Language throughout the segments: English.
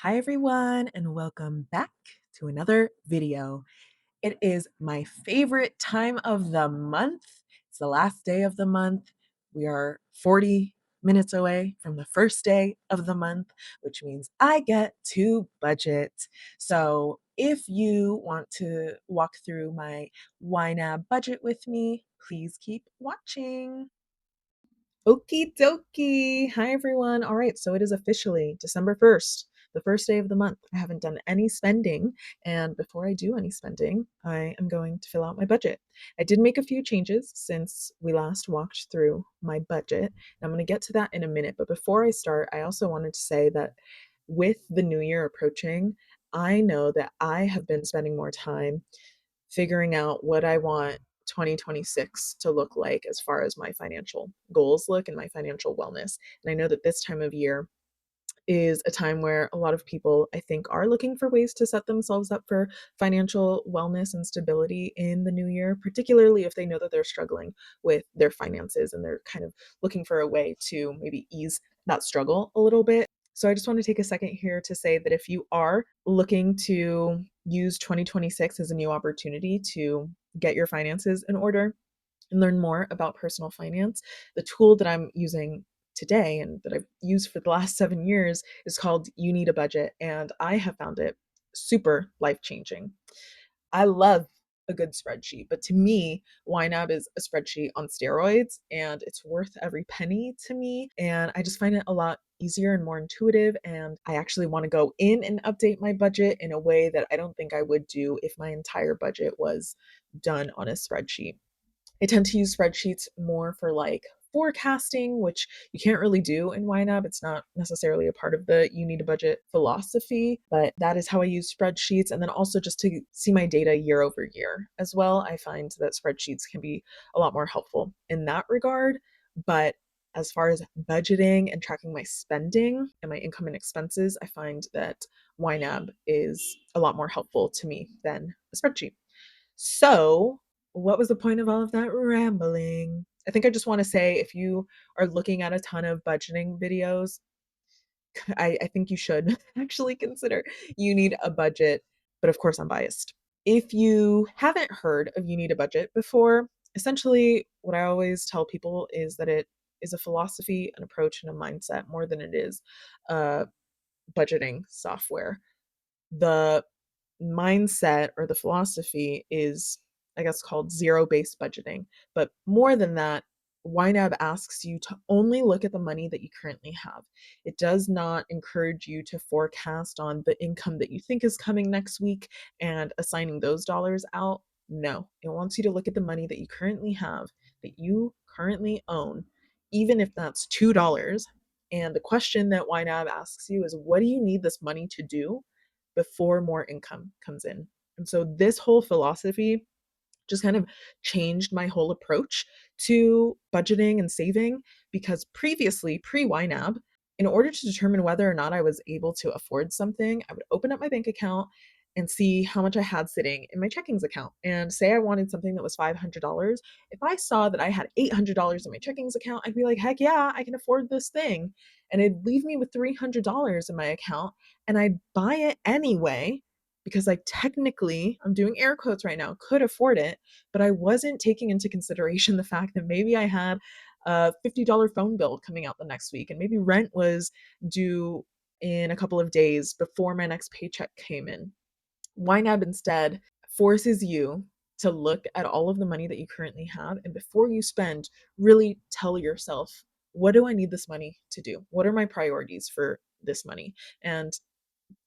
Hi everyone, and welcome back to another video. It is my favorite time of the month. It's the last day of the month. We are 40 minutes away from the first day of the month, which means I get to budget. So if you want to walk through my YNAB budget with me, please keep watching. Okie dokie. Hi, everyone. All right, so it is officially December 1st, the first day of the month. I haven't done any spending, and before I do any spending, I am going to fill out my budget. I did make a few changes since we last walked through my budget, and I'm going to get to that in a minute. But before I start, I also wanted to say that with the new year approaching, I know that I have been spending more time figuring out what I want 2026 to look like as far as my financial goals look and my financial wellness. And I know that this time of year is a time where a lot of people, I think, are looking for ways to set themselves up for financial wellness and stability in the new year, particularly if they know that they're struggling with their finances and they're kind of looking for a way to maybe ease that struggle a little bit. So I just want to take a second here to say that if you are looking to use 2026 as a new opportunity to get your finances in order and learn more about personal finance, the tool that I'm using today and that I've used for the last 7 years is called You Need a Budget. And I have found it super life changing. I love a good spreadsheet, but to me, YNAB is a spreadsheet on steroids and it's worth every penny to me. And I just find it a lot easier and more intuitive. And I actually want to go in and update my budget in a way that I don't think I would do if my entire budget was done on a spreadsheet. I tend to use spreadsheets more for like forecasting, which you can't really do in YNAB. It's not necessarily a part of the You Need a Budget philosophy, but that is how I use spreadsheets. And then also just to see my data year over year as well. I find that spreadsheets can be a lot more helpful in that regard. But as far as budgeting and tracking my spending and my income and expenses, I find that YNAB is a lot more helpful to me than a spreadsheet. So, what was the point of all of that rambling? I think I just want to say if you are looking at a ton of budgeting videos, I think you should actually consider You Need a Budget, but of course, I'm biased. If you haven't heard of You Need a Budget before, essentially what I always tell people is that it is a philosophy, an approach, and a mindset more than it is a budgeting software. The mindset or the philosophy is, I guess, called zero-based budgeting. But more than that, YNAB asks you to only look at the money that you currently have. It does not encourage you to forecast on the income that you think is coming next week and assigning those dollars out. No, it wants you to look at the money that you currently have, that you currently own, even if that's $2. And the question that YNAB asks you is, what do you need this money to do before more income comes in? And so this whole philosophy just kind of changed my whole approach to budgeting and saving because previously, pre YNAB, in order to determine whether or not I was able to afford something, I would open up my bank account and see how much I had sitting in my checkings account. And say I wanted something that was $500. If I saw that I had $800 in my checkings account, I'd be like, heck yeah, I can afford this thing. And it'd leave me with $300 in my account and I'd buy it anyway because I technically, I'm doing air quotes right now, could afford it, but I wasn't taking into consideration the fact that maybe I had a $50 phone bill coming out the next week and maybe rent was due in a couple of days before my next paycheck came in. YNAB instead forces you to look at all of the money that you currently have and before you spend, really tell yourself, what do I need this money to do? What are my priorities for this money? And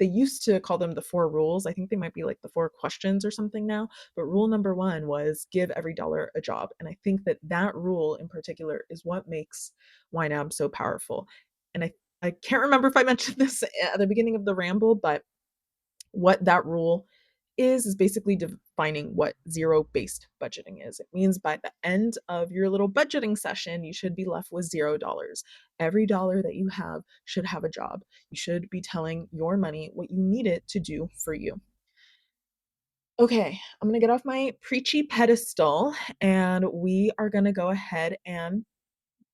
they used to call them the four rules. I think they might be like the four questions or something now. But rule number one was give every dollar a job. And I think that that rule in particular is what makes YNAB so powerful. And I can't remember if I mentioned this at the beginning of the ramble, but what that rule is basically defining what zero-based budgeting is. It means by the end of your little budgeting session, you should be left with $0. Every dollar that you have should have a job. You should be telling your money what you need it to do for you. Okay, I'm gonna get off my preachy pedestal and we are gonna go ahead and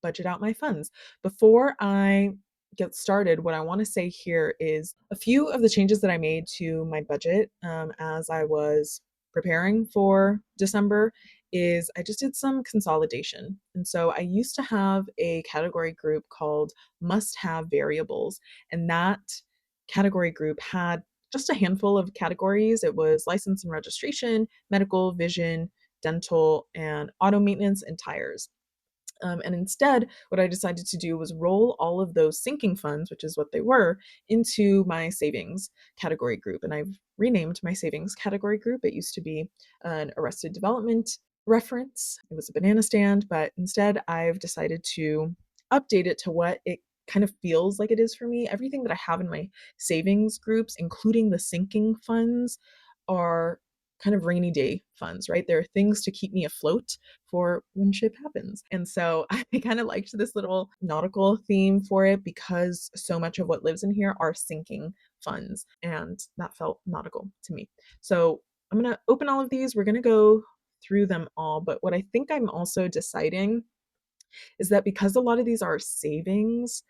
budget out my funds. Before I get started, what I want to say here is a few of the changes that I made to my budget as I was preparing for December is I just did some consolidation. And so I used to have a category group called must have variables, and that category group had just a handful of categories. It was license and registration, medical, vision, dental, and auto maintenance and tires. And instead, what I decided to do was roll all of those sinking funds, which is what they were, into my savings category group. And I've renamed my savings category group. It used to be an arrested development reference, it was a banana stand, but instead I've decided to update it to what it kind of feels like it is for me. Everything that I have in my savings groups, including the sinking funds, are kind of rainy day funds, right? There are things to keep me afloat for when shit happens. And so I kind of liked this little nautical theme for it because so much of what lives in here are sinking funds, and that felt nautical to me. So I'm going to open all of these. We're going to go through them all. But what I think I'm also deciding is that because a lot of these are savings,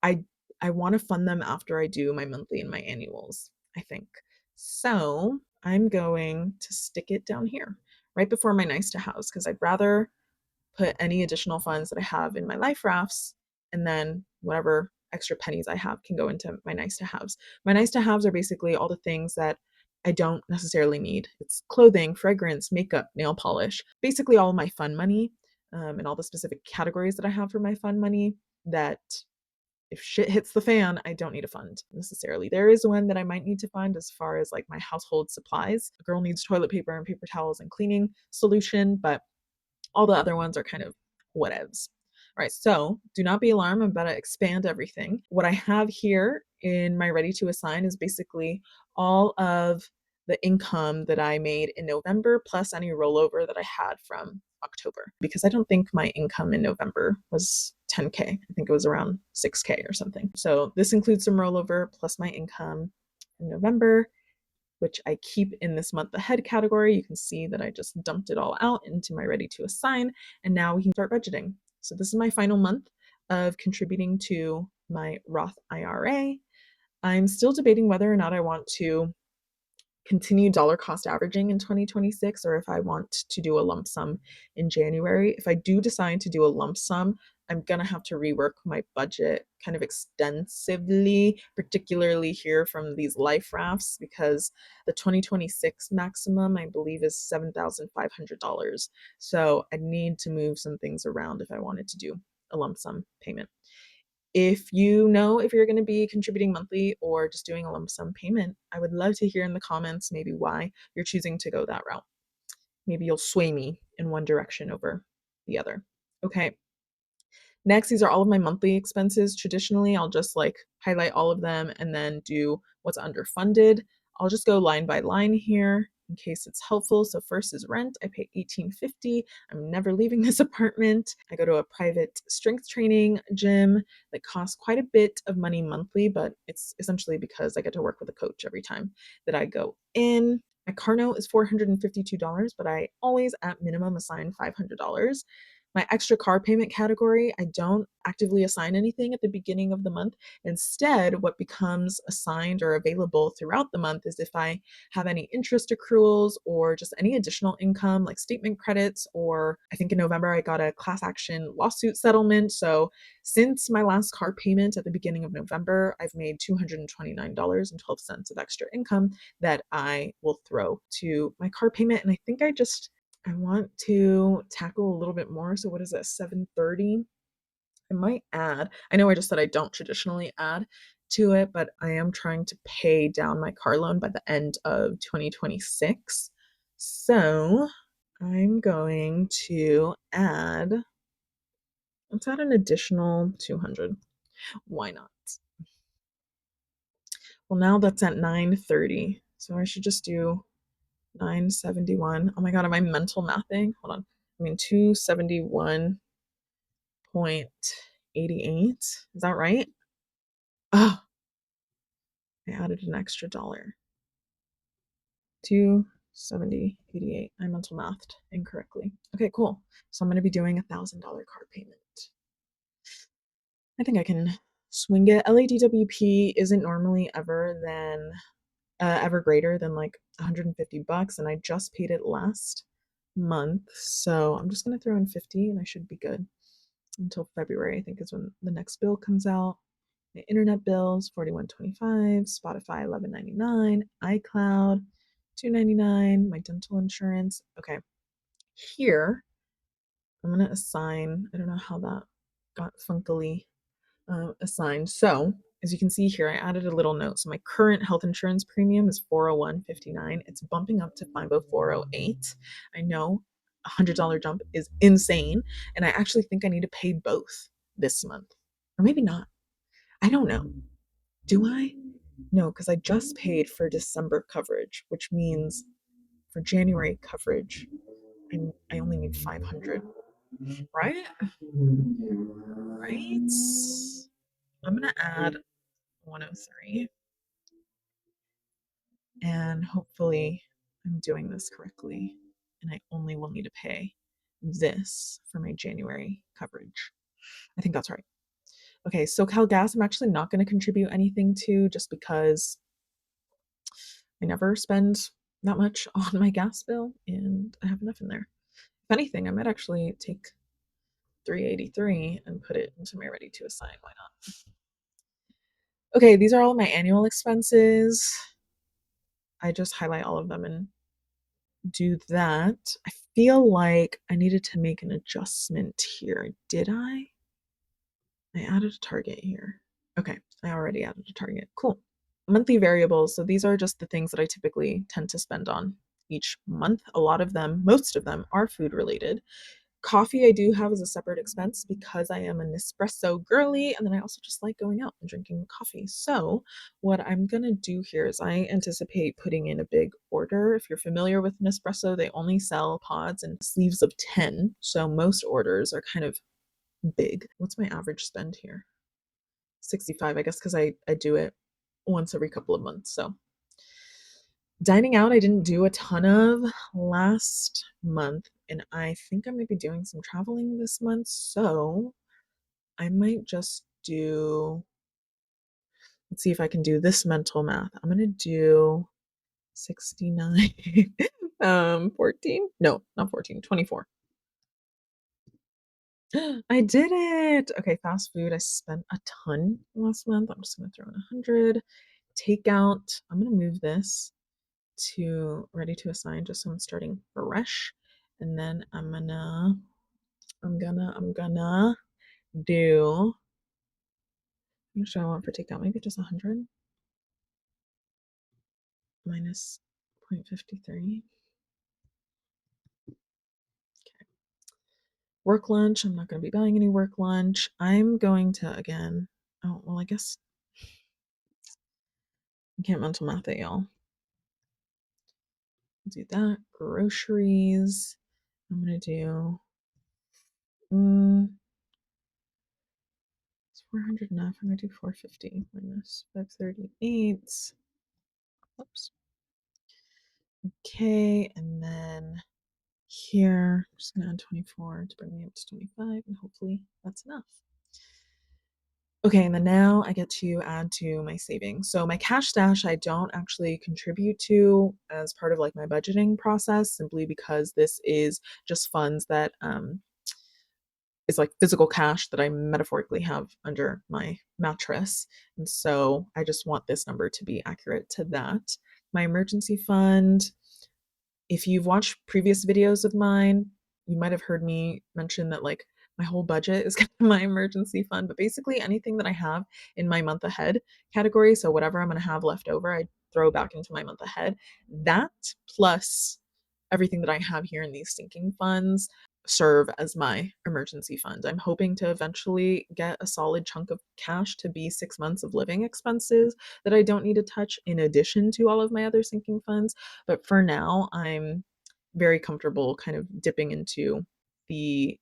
I I want to fund them after I do my monthly and my annuals, I think. So I'm going to stick it down here right before my nice to house because I'd rather put any additional funds that I have in my life rafts, and then whatever extra pennies I have can go into my nice to haves. My nice to haves are basically all the things that I don't necessarily need. It's clothing, fragrance, makeup, nail polish, basically all my fun money, and all the specific categories that I have for my fun money that if shit hits the fan, I don't need a fund necessarily. There is one that I might need to fund as far as like my household supplies. A girl needs toilet paper and paper towels and cleaning solution, but all the other ones are kind of whatevs. All right, so do not be alarmed. I'm about to expand everything. What I have here in my ready to assign is basically all of the income that I made in November plus any rollover that I had from October, because I don't think my income in November was 10K. I think it was around 6K or something. So this includes some rollover plus my income in November, which I keep in this month ahead category. You can see that I just dumped it all out into my ready to assign, and now we can start budgeting. So this is my final month of contributing to my Roth IRA. I'm still debating whether or not I want to continue dollar cost averaging in 2026 or if I want to do a lump sum in January. If I do decide to do a lump sum, I'm going to have to rework my budget kind of extensively, particularly here from these life rafts, because the 2026 maximum, I believe, is $7,500. So I need to move some things around if I wanted to do a lump sum payment. If you know if you're going to be contributing monthly or just doing a lump sum payment, I would love to hear in the comments maybe why you're choosing to go that route. Maybe you'll sway me in one direction over the other. Okay. Next, these are all of my monthly expenses. Traditionally, I'll just like highlight all of them and then do what's underfunded. I'll just go line by line here in case it's helpful. So first is rent. I pay $18.50. I'm never leaving this apartment. I go to a private strength training gym that costs quite a bit of money monthly, but it's essentially because I get to work with a coach every time that I go in. My car note is $452, but I always at minimum assign $500. My extra car payment category, I don't actively assign anything at the beginning of the month. Instead, what becomes assigned or available throughout the month is if I have any interest accruals or just any additional income like statement credits, or I think in November I got a class action lawsuit settlement. So since my last car payment at the beginning of November, I've made $229.12 of extra income that I will throw to my car payment. And I want to tackle a little bit more. So what is that, 730? I might add, I know I just said I don't traditionally add to it, but I am trying to pay down my car loan by the end of 2026. So I'm going to let's add an additional 200. Why not? Well, now that's at 930. So I should just do 971. Oh my God, am I mental mathing? Hold on. I mean, 271.88. Is that right? Oh, I added an extra dollar. 270.88. I mental mathed incorrectly. Okay, cool. So I'm going to be doing $1,000 car payment. I think I can swing it. LADWP isn't normally ever greater than like $150, and I just paid it last month, so I'm just gonna throw in 50 and I should be good until February, I think is when the next bill comes out. My internet bills, $41.25, Spotify, $11.99, iCloud, $2.99, my dental insurance. Okay, here I'm gonna assign, I don't know how that got funkily assigned. So as you can see here, I added a little note. So my current health insurance premium is $401.59. It's bumping up to $504.08. I know $100 jump is insane, and I actually think I need to pay both this month, or maybe not. I don't know. Do I? No, because I just paid for December coverage, which means for January coverage, I only need 500, right? Right? I'm gonna add 103, and hopefully I'm doing this correctly, and I only will need to pay this for my January coverage. I think that's right. Okay, SoCal Gas, I'm actually not going to contribute anything to, just because I never spend that much on my gas bill and I have enough in there. If anything, I might actually take 383 and put it into my ready to assign. Why not? Okay, these are all of my annual expenses. I just highlight all of them and do that. I feel like I needed to make an adjustment here. Did I? I added a target here. Okay, I already added a target. Cool. Monthly variables. So these are just the things that I typically tend to spend on each month. A lot of them, most of them, are food related. Coffee I do have as a separate expense because I am an espresso girly, and then I also just like going out and drinking coffee. So what I'm gonna do here is I anticipate putting in a big order. If you're familiar with Nespresso, they only sell pods and sleeves of 10, so most orders are kind of big. What's my average spend here? 65, I guess, because I do it once every couple of months. So dining out, I didn't do a ton of last month, and I think I'm going to be doing some traveling this month. So I might just do, let's see if I can do this mental math. I'm going to do 69, 14. No, not 14, 24. I did it. Okay, fast food. I spent a ton last month. I'm just going to throw in 100. Takeout. I'm going to move this to ready to assign just so I'm starting fresh. And then I'm gonna do, how much do I want for takeout? Maybe just 100 minus 0.53. Okay. Work lunch. I'm not going to be buying any work lunch. I'm going to, again, oh, well, I guess I can't mental math it, y'all. Do that. Groceries. I'm going to do, it's 400 enough. I'm going to do 450 minus 538. Oops. Okay, and then here, I'm just gonna add 24 to bring me up to 25, and hopefully that's enough. Okay, and then now I get to add to my savings. So my cash stash, I don't actually contribute to as part of like my budgeting process, simply because this is just funds that is like physical cash that I metaphorically have under my mattress. And so I just want this number to be accurate to that. My emergency fund, if you've watched previous videos of mine, you might have heard me mention that like my whole budget is kind of my emergency fund, but basically anything that I have in my month ahead category, so whatever I'm going to have left over, I throw back into my month ahead. That plus everything that I have here in these sinking funds serve as my emergency fund. I'm hoping to eventually get a solid chunk of cash to be 6 months of living expenses that I don't need to touch in addition to all of my other sinking funds. But for now, I'm very comfortable kind of dipping into the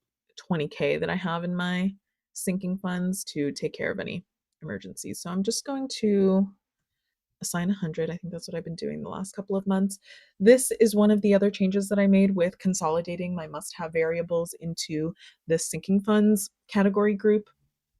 20K that I have in my sinking funds to take care of any emergencies. So I'm just going to assign 100. I think that's what I've been doing the last couple of months. This is one of the other changes that I made with consolidating my must-have variables into this sinking funds category group.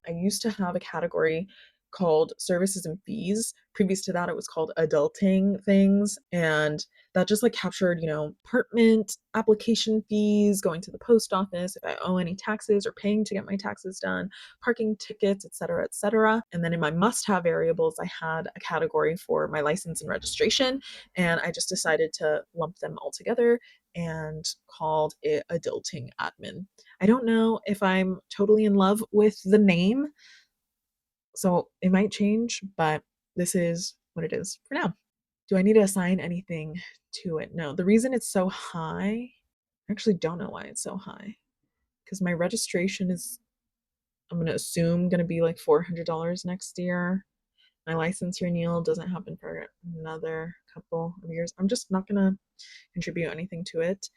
I used to have a category called services and fees. Previous to that, it was called adulting things. And that just like captured, apartment application fees, going to the post office, if I owe any taxes or paying to get my taxes done, parking tickets, et cetera, et cetera. And then in my must have variables, I had a category for my license and registration. And I just decided to lump them all together and called it adulting admin. I don't know if I'm totally in love with the name, so it might change, but this is what it is for now. Do I need to assign anything to it? No. The reason it's so high, I actually don't know why it's so high. Because my registration is, I'm going to assume, going to be like $400 next year. My license renewal doesn't happen for another couple of years. I'm just not going to contribute anything to it.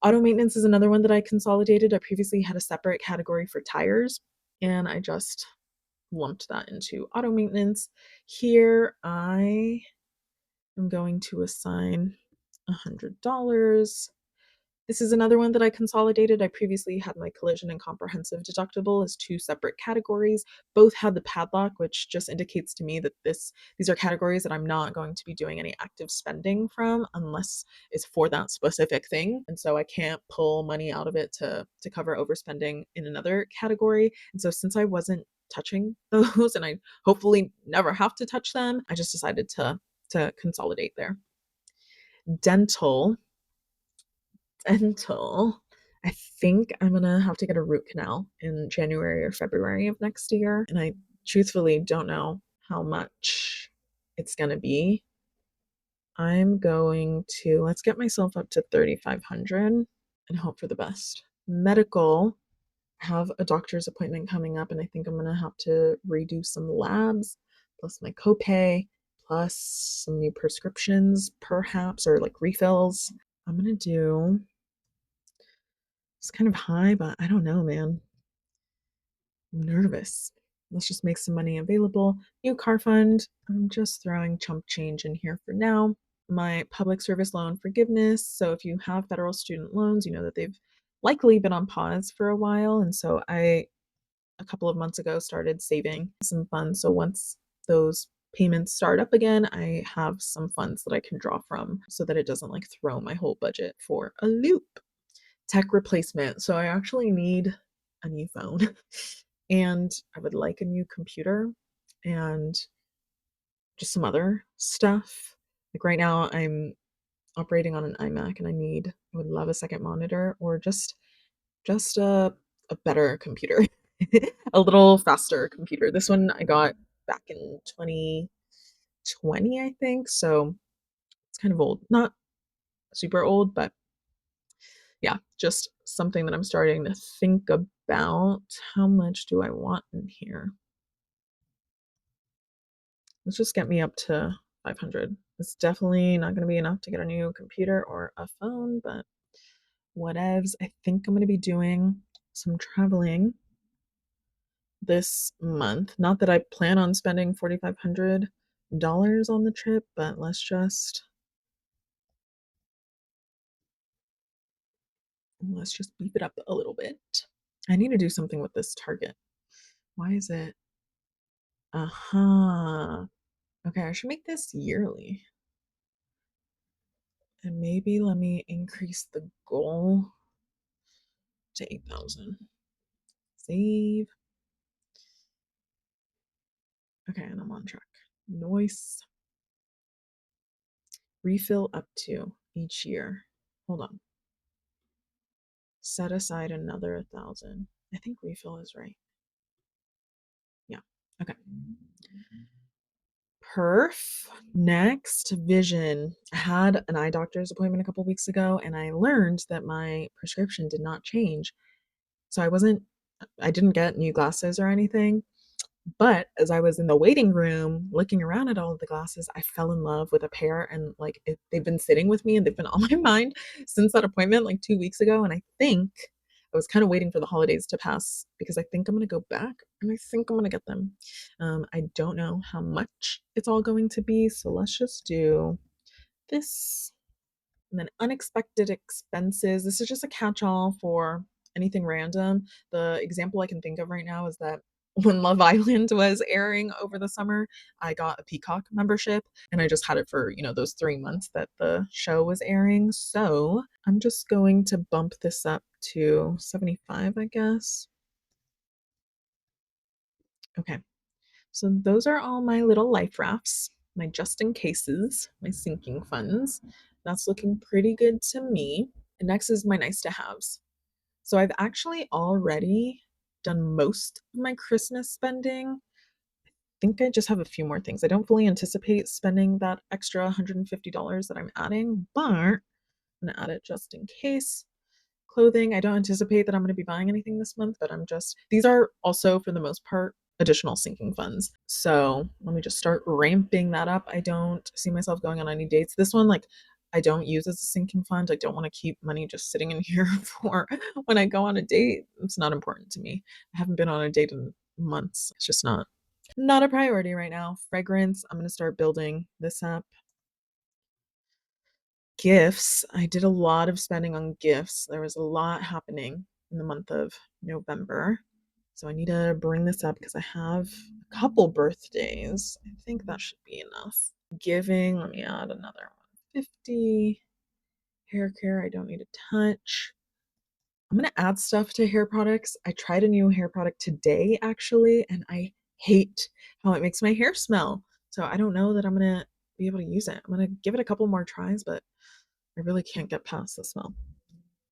Auto maintenance is another one that I consolidated. I previously had a separate category for tires, and I just lumped that into auto maintenance. Here, I am going to assign $100. This is another one that I consolidated. I previously had my collision and comprehensive deductible as two separate categories. Both had the padlock, which just indicates to me that these are categories that I'm not going to be doing any active spending from unless it's for that specific thing. And so I can't pull money out of it to cover overspending in another category. And so since I wasn't touching those and I hopefully never have to touch them, I just decided to consolidate there. Dental dental. I think I'm gonna have to get a root canal in January or February of next year. And I truthfully don't know how much it's gonna be. I'm going to, let's get myself up to 3,500 and hope for the best. Medical, I have a doctor's appointment coming up, and I think I'm gonna have to redo some labs, plus my copay, plus some new prescriptions, perhaps, or like refills. I'm gonna do, it's kind of high, but I don't know, man. I'm nervous. Let's just make some money available. New car fund. I'm just throwing chump change in here for now. My public service loan forgiveness. So if you have federal student loans, you know that they've likely been on pause for a while. And so I, a couple of months ago, started saving some funds. So once those payments start up again, I have some funds that I can draw from so that it doesn't like throw my whole budget for a loop. Tech replacement. So I actually need a new phone and I would like a new computer and just some other stuff. Like right now I'm operating on an iMac and I would love a second monitor or just a better computer. A little faster computer. This one I got back in 2020, I think. So it's kind of old. Not super old, but yeah, just something that I'm starting to think about. How much do I want in here? Let's just get me up to 500. It's definitely not going to be enough to get a new computer or a phone, but whatevs. I think I'm going to be doing some traveling this month. Not that I plan on spending $4,500 on the trip, but let's just beef it up a little bit. I need to do something with this target. Why is it? Uh-huh. Okay, I should make this yearly. And maybe let me increase the goal to 8,000. Save. Okay, and I'm on track. Noise. Refill up to each year. Hold on. Set aside another 1,000. I think refill is right. Yeah. Okay. Perf. Next, vision. I had an eye doctor's appointment a couple weeks ago, and I learned that my prescription did not change. So I didn't get new glasses or anything. But as I was in the waiting room looking around at all of the glasses, I fell in love with a pair, and like they've been sitting with me and they've been on my mind since that appointment like 2 weeks ago. And I think I was kind of waiting for the holidays to pass because I think I'm going to go back and I think I'm going to get them. I don't know how much it's all going to be. So let's just do this. And then unexpected expenses. This is just a catch all for anything random. The example I can think of right now is that when Love Island was airing over the summer, I got a Peacock membership and I just had it for, those 3 months that the show was airing. So I'm just going to bump this up to 75, I guess. Okay. So those are all my little life rafts, my just in cases, my sinking funds. That's looking pretty good to me. And next is my nice to haves. So I've actually already done most of my Christmas spending. I think I just have a few more things. I don't fully anticipate spending that extra $150 that I'm adding, but I'm going to add it just in case. Clothing, I don't anticipate that I'm going to be buying anything this month, but these are also for the most part additional sinking funds. So let me just start ramping that up. I don't see myself going on any dates. This one, like, I don't use as a sinking fund. I don't want to keep money just sitting in here for when I go on a date. It's not important to me. I haven't been on a date in months. It's just not a priority right now. Fragrance, I'm going to start building this up. Gifts, I did a lot of spending on gifts. There was a lot happening in the month of November. So I need to bring this up because I have a couple birthdays. I think that should be enough. Giving, let me add another 150. Hair care, I don't need to touch. I'm going to add stuff to hair products. I tried a new hair product today, actually, and I hate how it makes my hair smell. So I don't know that I'm going to be able to use it. I'm going to give it a couple more tries, but I really can't get past the smell.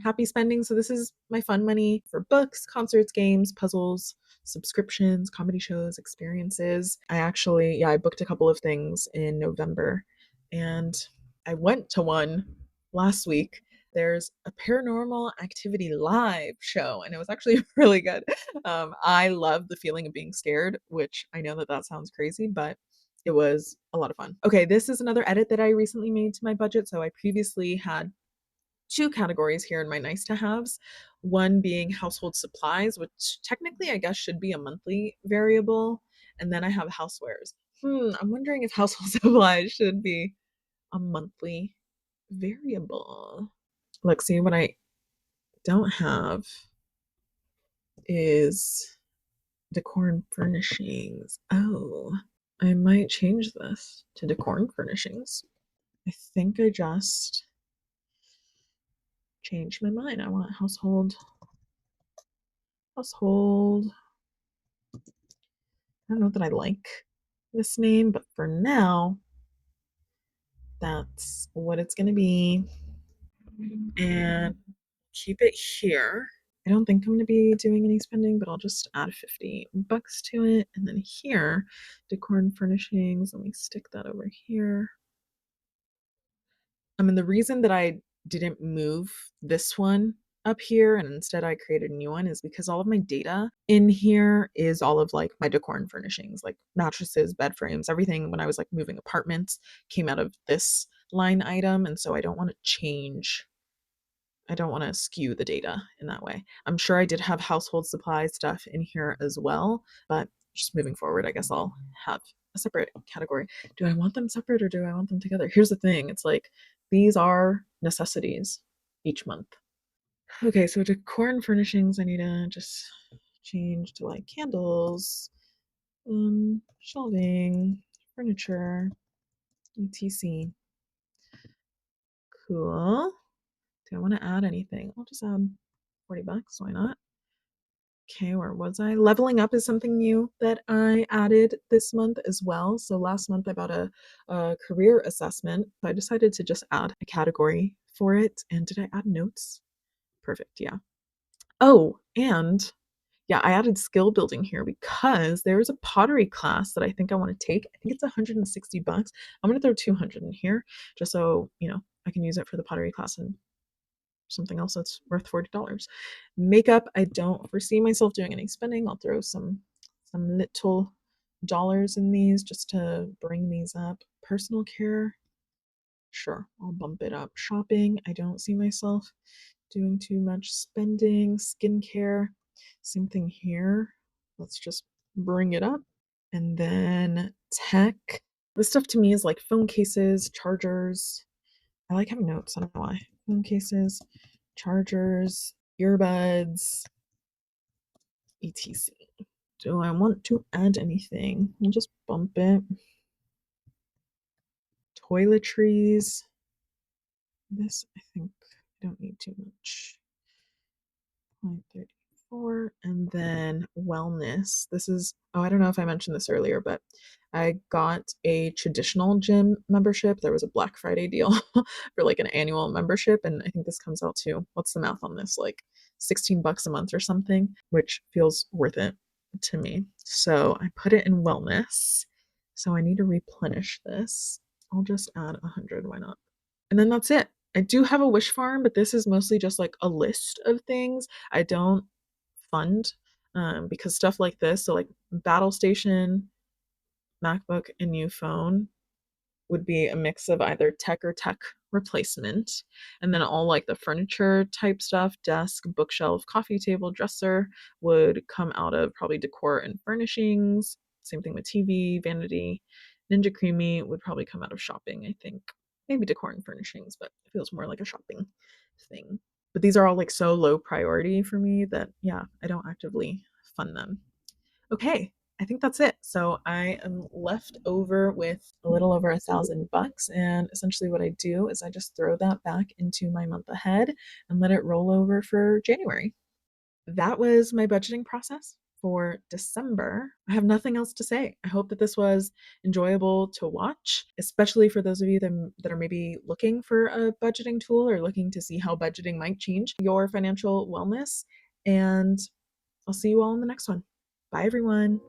Happy spending. So this is my fun money for books, concerts, games, puzzles, subscriptions, comedy shows, experiences. I booked a couple of things in November and I went to one last week. There's a paranormal activity live show and it was actually really good. I love the feeling of being scared, which I know that that sounds crazy, but it was a lot of fun. Okay, this is another edit that I recently made to my budget. So I previously had two categories here in my nice to haves. One being household supplies, which technically I guess should be a monthly variable. And then I have housewares. I'm wondering if household supplies should be a monthly variable. Look, see what I don't have is decor and furnishings. Oh, I might change this to decor and furnishings. I think I just changed my mind. I want household. I don't know that I like this name, but for now, that's what it's going to be. And keep it here. I don't think I'm going to be doing any spending, but I'll just add $50 to it. And then here, decor and furnishings. Let me stick that over here. I mean, the reason that I didn't move this one up here and instead I created a new one is because all of my data in here is all of like my decor and furnishings, like mattresses, bed frames, everything when I was like moving apartments came out of this line item. And so I don't want to skew the data in that way. I'm sure I did have household supply stuff in here as well, but just moving forward, I guess I'll have a separate category. Do I want them separate or do I want them together? Here's the thing. It's like these are necessities each month. Okay, so decor and furnishings, I need to just change to like candles, shelving, furniture, etc. Cool. Do I want to add anything? I'll just add $40. Why not? Okay, where was I? Leveling up is something new that I added this month as well. So last month I bought a career assessment. So I decided to just add a category for it. And did I add notes? Perfect, yeah. Oh, and yeah, I added skill building here because there's a pottery class that I think I want to take. I think it's $160. I'm gonna throw 200 in here just so I can use it for the pottery class and something else that's worth $40. Makeup, I don't foresee myself doing any spending. I'll throw some little dollars in these just to bring these up. Personal care, sure, I'll bump it up. Shopping, I don't see myself doing too much spending. Skincare, same thing here. Let's just bring it up. And then tech. This stuff to me is like phone cases, chargers. I like having notes. I don't know why. Phone cases, chargers, earbuds, etc. Do I want to add anything? We'll just bump it. Toiletries. This, I think, I don't need too much. 0.34. And then wellness. This is, oh, I don't know if I mentioned this earlier, but I got a traditional gym membership. There was a Black Friday deal for like an annual membership. And I think this comes out to, what's the math on this? Like $16 a month or something, which feels worth it to me. So I put it in wellness. So I need to replenish this. I'll just add 100. Why not? And then that's it. I do have a wish farm, but this is mostly just like a list of things. I don't fund because stuff like this, so like Battle Station, MacBook, and new phone would be a mix of either tech or tech replacement. And then all like the furniture type stuff, desk, bookshelf, coffee table, dresser would come out of probably decor and furnishings. Same thing with TV, vanity. Ninja Creamy would probably come out of shopping, I think. Maybe decor and furnishings, but it feels more like a shopping thing. But these are all like so low priority for me that, yeah, I don't actively fund them. Okay, I think that's it. So I am left over with a little over $1,000. And essentially, what I do is I just throw that back into my month ahead and let it roll over for January. That was my budgeting process for December. I have nothing else to say. I hope that this was enjoyable to watch, especially for those of you that are maybe looking for a budgeting tool or looking to see how budgeting might change your financial wellness. And I'll see you all in the next one. Bye, everyone.